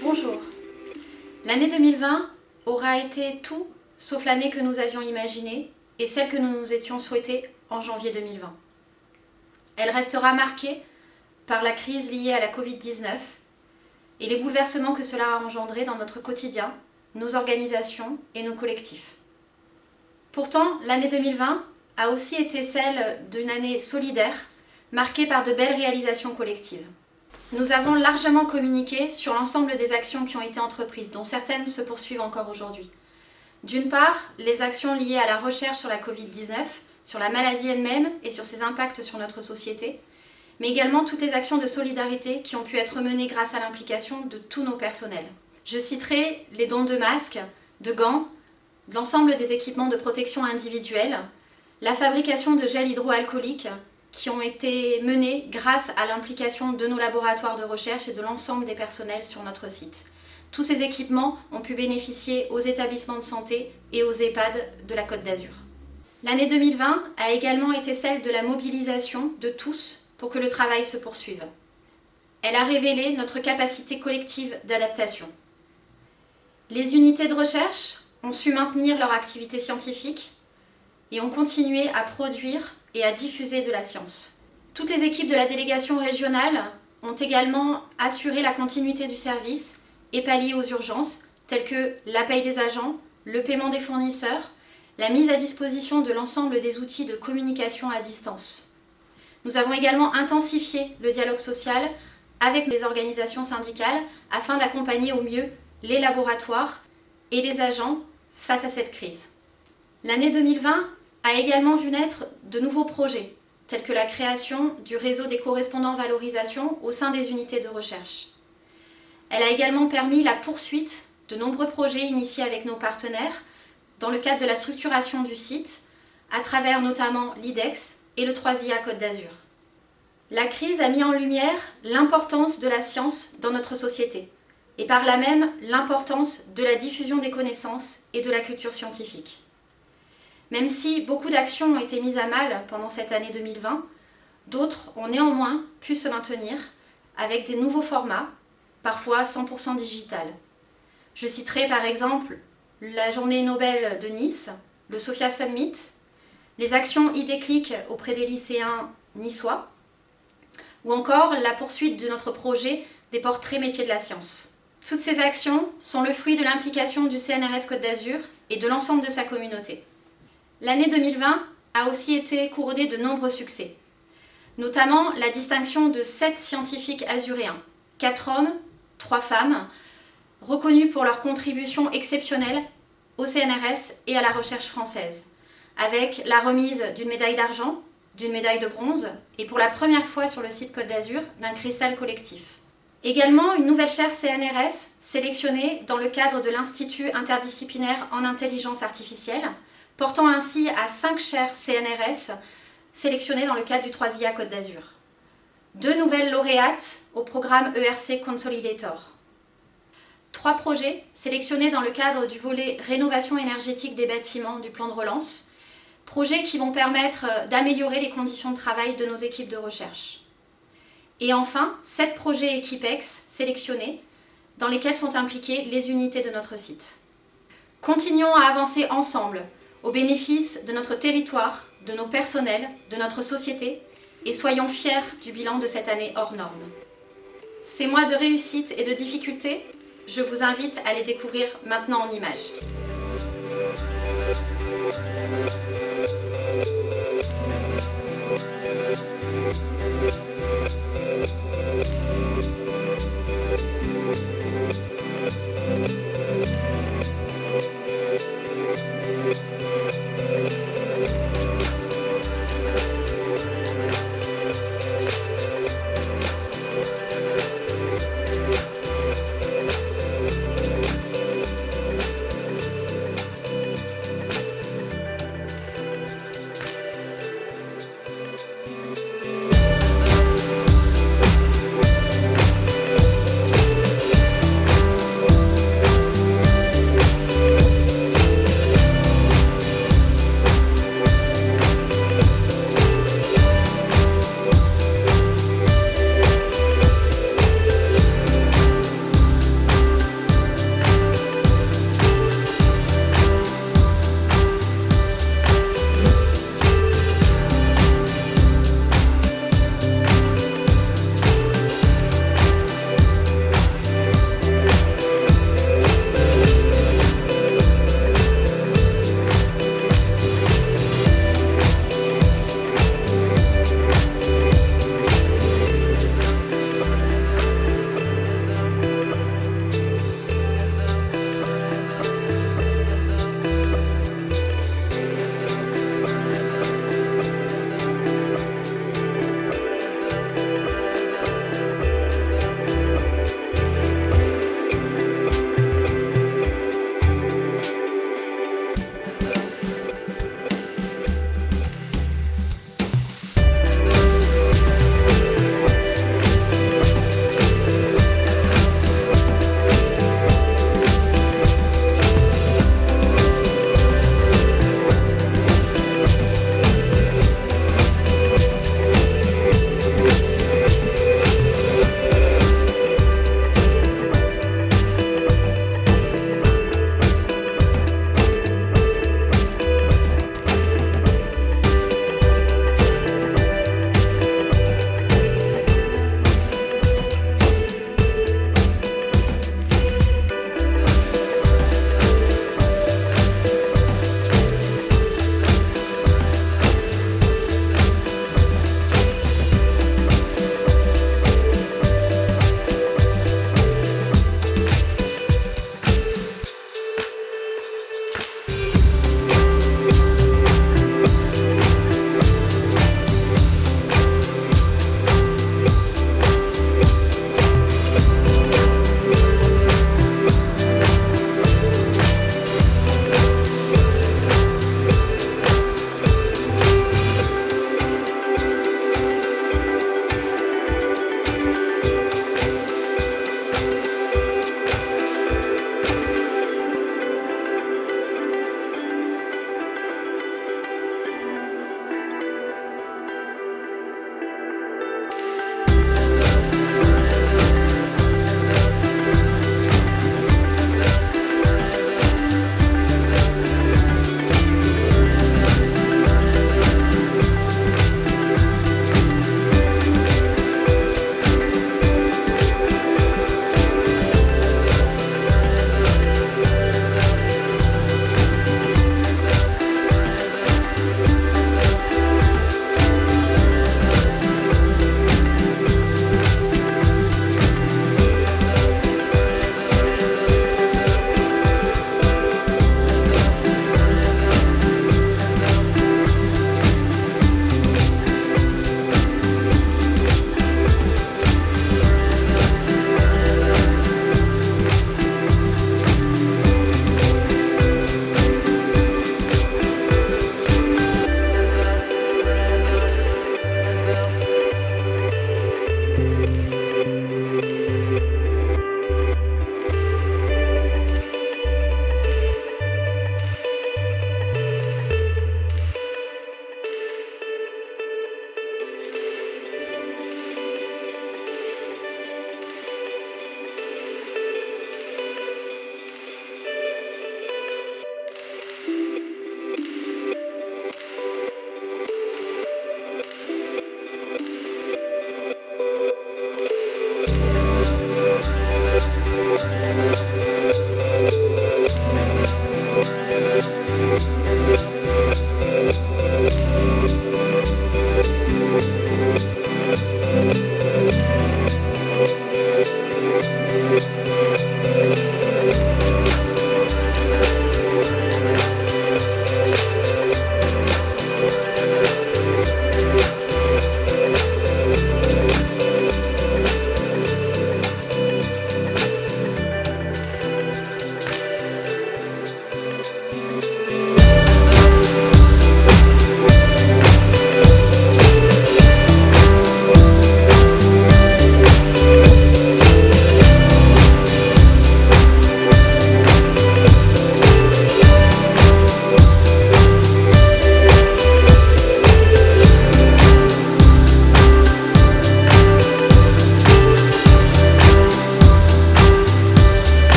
Bonjour. L'année 2020 aura été tout sauf l'année que nous avions imaginée et celle que nous nous étions souhaitée en janvier 2020. Elle restera marquée par la crise liée à la Covid-19 et les bouleversements que cela a engendrés dans notre quotidien, nos organisations et nos collectifs. Pourtant, l'année 2020 a aussi été celle d'une année solidaire, marquée par de belles réalisations collectives. Nous avons largement communiqué sur l'ensemble des actions qui ont été entreprises, dont certaines se poursuivent encore aujourd'hui. D'une part, les actions liées à la recherche sur la Covid-19, sur la maladie elle-même et sur ses impacts sur notre société, mais également toutes les actions de solidarité qui ont pu être menées grâce à l'implication de tous nos personnels. Je citerai les dons de masques, de gants, de l'ensemble des équipements de protection individuelle, la fabrication de gel hydroalcoolique qui ont été menés grâce à l'implication de nos laboratoires de recherche et de l'ensemble des personnels sur notre site. Tous ces équipements ont pu bénéficier aux établissements de santé et aux EHPAD de la Côte d'Azur. L'année 2020 a également été celle de la mobilisation de tous pour que le travail se poursuive. Elle a révélé notre capacité collective d'adaptation. Les unités de recherche ont su maintenir leur activité scientifique et ont continué à produire et à diffuser de la science. Toutes les équipes de la délégation régionale ont également assuré la continuité du service et pallié aux urgences telles que la paye des agents, le paiement des fournisseurs, la mise à disposition de l'ensemble des outils de communication à distance. Nous avons également intensifié le dialogue social avec les organisations syndicales afin d'accompagner au mieux les laboratoires et les agents face à cette crise. L'année 2020 a également vu naître de nouveaux projets, tels que la création du réseau des correspondants valorisation au sein des unités de recherche. Elle a également permis la poursuite de nombreux projets initiés avec nos partenaires dans le cadre de la structuration du site, à travers notamment l'IDEX et le 3IA Côte d'Azur. La crise a mis en lumière l'importance de la science dans notre société, et par là même l'importance de la diffusion des connaissances et de la culture scientifique. Même si beaucoup d'actions ont été mises à mal pendant cette année 2020, d'autres ont néanmoins pu se maintenir avec des nouveaux formats, parfois 100% digital. Je citerai par exemple la journée Nobel de Nice, le Sophia Summit, les actions e-déclic auprès des lycéens niçois, ou encore la poursuite de notre projet des portraits métiers de la science. Toutes ces actions sont le fruit de l'implication du CNRS Côte d'Azur et de l'ensemble de sa communauté. L'année 2020 a aussi été couronnée de nombreux succès, notamment la distinction de 7 scientifiques azuréens, 4 hommes, 3 femmes, reconnus pour leur contribution exceptionnelle au CNRS et à la recherche française, avec la remise d'une médaille d'argent, d'une médaille de bronze et pour la première fois sur le site Côte d'Azur d'un cristal collectif. Également une nouvelle chaire CNRS sélectionnée dans le cadre de l'Institut interdisciplinaire en intelligence artificielle, portant ainsi à 5 chaires CNRS sélectionnées dans le cadre du 3IA Côte d'Azur. 2 nouvelles lauréates au programme ERC Consolidator. 3 projets sélectionnés dans le cadre du volet rénovation énergétique des bâtiments du plan de relance, projets qui vont permettre d'améliorer les conditions de travail de nos équipes de recherche. Et enfin, 7 projets Equipex sélectionnés dans lesquels sont impliquées les unités de notre site. Continuons à avancer ensemble au bénéfice de notre territoire, de nos personnels, de notre société et soyons fiers du bilan de cette année hors norme. Ces mois de réussite et de difficultés, je vous invite à les découvrir maintenant en images.